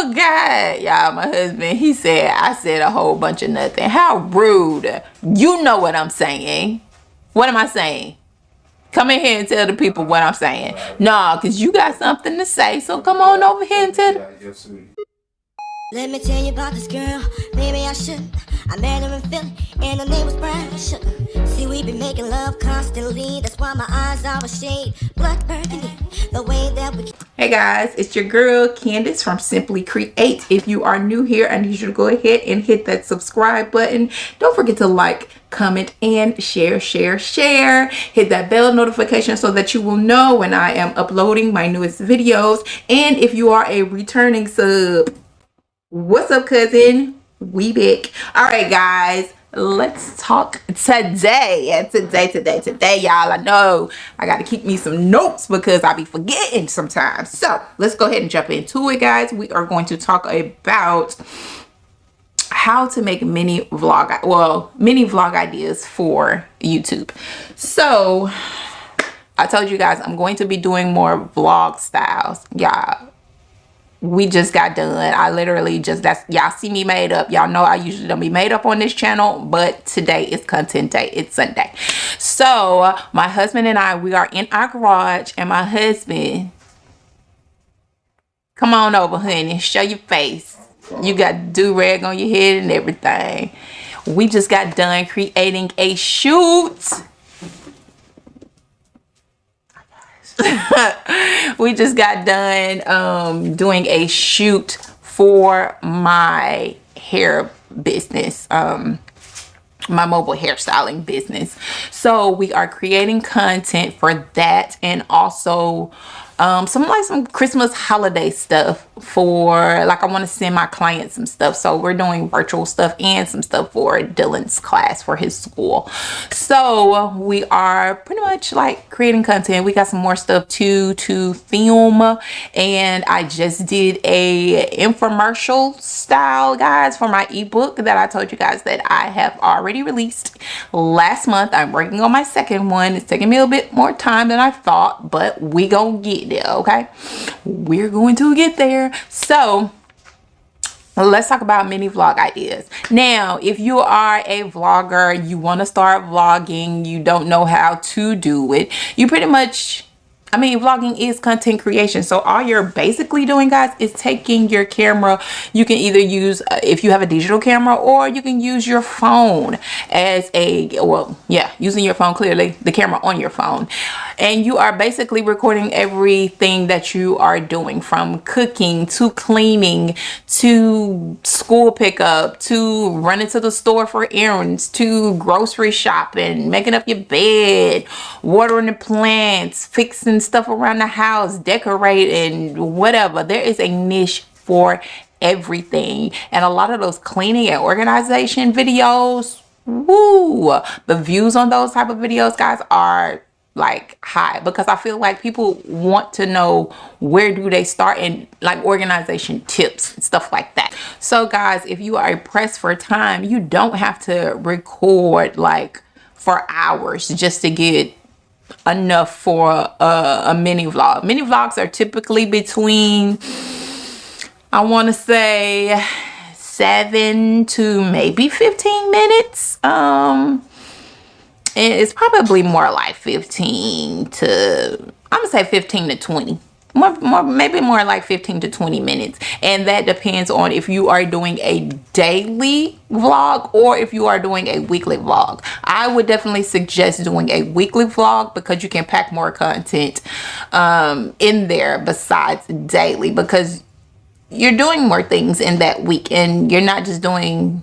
Oh God, y'all, my husband, he said I said a whole bunch of nothing. How rude. You know what I'm saying. What am I saying? Come in here and tell the people what I'm saying. Nah, because you got something to say, so come on over here and tell them. Let me tell you about this girl, maybe I shouldn't. I met her in Philly, and her name was Brian Sugar. See, we been making love constantly, that's why my eyes are a shade blood burgundy, the way that we... Hey guys, it's your girl Candace from Simply Create. If you are new here, I need you to go ahead and hit that subscribe button. Don't forget to like, comment, and share. Hit that bell notification so that you will know when I am uploading my newest videos. And if you are a returning sub, what's up, cousin? We back. All right, guys, let's talk today. Today, y'all. I know I got to keep me some notes because I be forgetting sometimes. So let's go ahead and jump into it, guys. We are going to talk about how to make mini vlog ideas for YouTube. So I told you guys I'm going to be doing more vlog styles, y'all. We just got done. I literally just, y'all see me made up. Y'all know I usually don't be made up on this channel, but today is content day. It's Sunday. So my husband and I, we are in our garage, and my husband, come on over, honey, show your face. You got do-rag on your head and everything. We just got done creating a shoot. We just got done doing a shoot for my hair business, my mobile hairstyling business. So we are creating content for that, and also some Christmas holiday stuff for, like, I want to send my clients some stuff. So we're doing virtual stuff and some stuff for Dylan's class for his school. So we are pretty much like creating content. We got some more stuff to film, and I just did a infomercial style, guys, for my ebook that I told you guys that I have already released last month. I'm working on my second one. It's taking me a bit more time than I thought, but we gonna get there. Okay, we're going to get there. So let's talk about mini vlog ideas. Now, if you are a vlogger, you want to start vlogging, you don't know how to do it, you pretty much, I mean, vlogging is content creation. So all you're basically doing, guys, is taking your camera. You can either use, if you have a digital camera, or you can use your phone as a, well, yeah, using your phone, clearly the camera on your phone. And you are basically recording everything that you are doing, from cooking to cleaning to school pickup to running to the store for errands to grocery shopping, making up your bed, watering the plants, fixing stuff around the house, decorating, whatever. There is a niche for everything. And a lot of those cleaning and organization videos, woo, the views on those type of videos, guys, are like high, because I feel like people want to know where do they start, and like organization tips and stuff like that. So guys, if you are pressed for time, you don't have to record like for hours just to get enough for a mini vlog. Mini vlogs are typically between, I want to say, 7 to maybe 15 minutes. It's probably more like 15 to, I'm gonna say 15 to 20. Maybe more like 15 to 20 minutes. And that depends on if you are doing a daily vlog or if you are doing a weekly vlog. I would definitely suggest doing a weekly vlog, because you can pack more content in there besides daily, because you're doing more things in that week, and you're not just doing,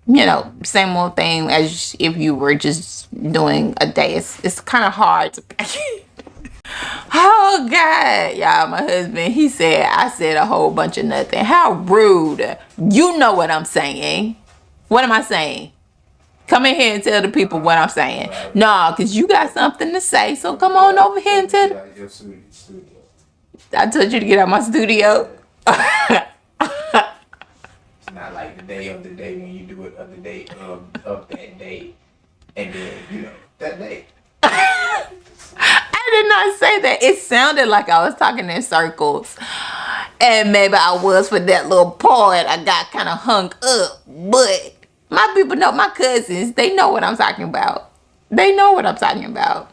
you know, same old thing as if you were just doing a day. It's kind of hard to pack. Oh God, y'all, my husband, he said I said a whole bunch of nothing. How rude. You know what I'm saying. What am I saying? Come in here and tell the people what I'm saying. Nah, because you got something to say, so come on over here and tell them. I told you to get out my studio. Not like the day of the day when you do it of the day of that day, and then, you know, that day. I did not say that. It sounded like I was talking in circles. And maybe I was for that little part. I got kind of hung up. But my people know, my cousins, they know what I'm talking about. They know what I'm talking about.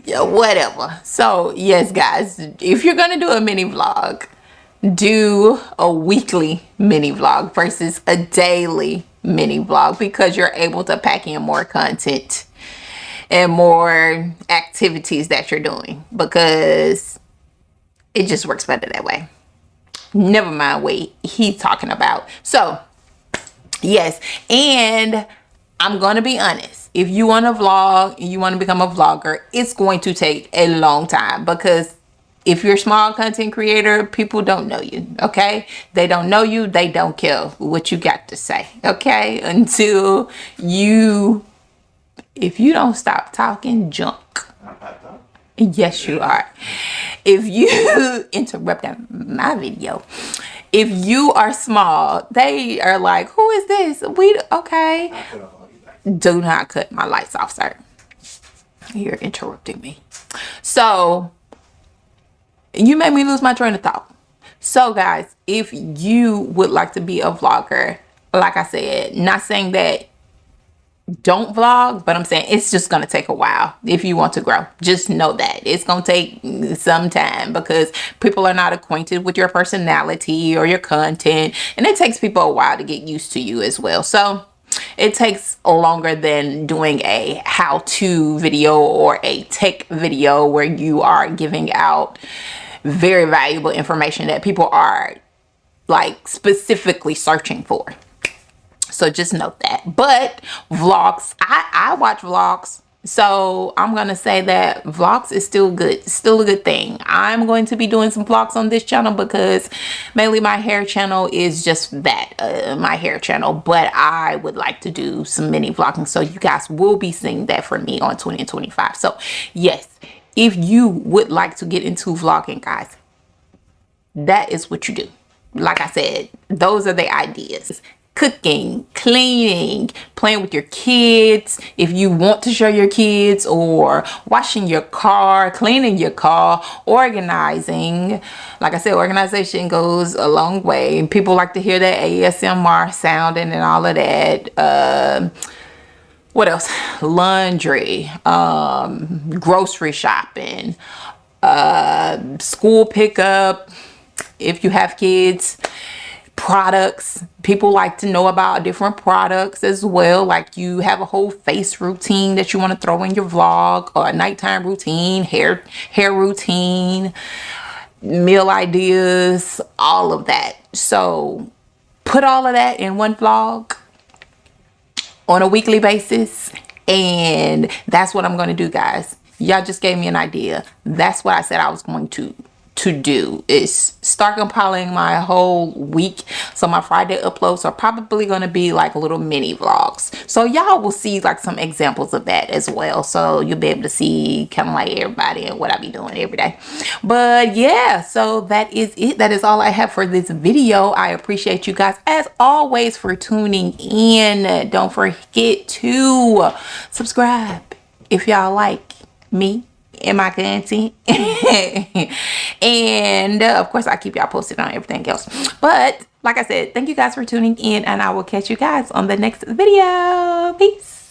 Yeah, whatever. So, yes, guys, if you're going to do a mini vlog, do a weekly mini vlog versus a daily mini vlog, because you're able to pack in more content and more activities that you're doing, because it just works better that way. Never mind what he's talking about. So yes, and I'm gonna be honest, if you want to vlog and you want to become a vlogger, it's going to take a long time, because if you're a small content creator, people don't know you, okay? They don't know you. They don't care what you got to say, okay? Until you, if you don't stop talking junk. Yes, you are. If you interrupt my video, if you are small, they are like, who is this? Okay. Do not cut my lights off, sir. You're interrupting me. So, you made me lose my train of thought. So guys, if you would like to be a vlogger, like I said, not saying that don't vlog, but I'm saying it's just going to take a while if you want to grow. Just know that it's going to take some time, because people are not acquainted with your personality or your content, and it takes people a while to get used to you as well. So it takes longer than doing a how-to video or a tech video where you are giving out very valuable information that people are like specifically searching for. So just note that. But vlogs, I watch vlogs, so I'm gonna say that vlogs is still good, still a good thing. I'm going to be doing some vlogs on this channel, because mainly my hair channel is just that, my hair channel. But I would like to do some mini vlogging, so you guys will be seeing that from me on 2025. So yes, if you would like to get into vlogging, guys, that is what you do. Like I said, those are the ideas. Cooking, cleaning, playing with your kids, if you want to show your kids, or washing your car, cleaning your car, organizing. Like I said, organization goes a long way. People like to hear that ASMR sounding and all of that. What else? Laundry, grocery shopping, school pickup, if you have kids. Products, people like to know about different products as well. Like you have a whole face routine that you want to throw in your vlog, or a nighttime routine, hair routine, meal ideas, all of that. So put all of that in one vlog on a weekly basis, and that's what I'm going to do, guys. Y'all just gave me an idea. That's what I said I was going to do, is start compiling my whole week. So my Friday uploads are probably going to be like little mini vlogs, so y'all will see like some examples of that as well. So you'll be able to see kind of like everybody and what I be doing every day. But yeah, so that is it. That is all I have for this video. I appreciate you guys as always for tuning in. Don't forget to subscribe if y'all like me and my content. And of course, I keep y'all posted on everything else. But like I said, thank you guys for tuning in, and I will catch you guys on the next video. Peace.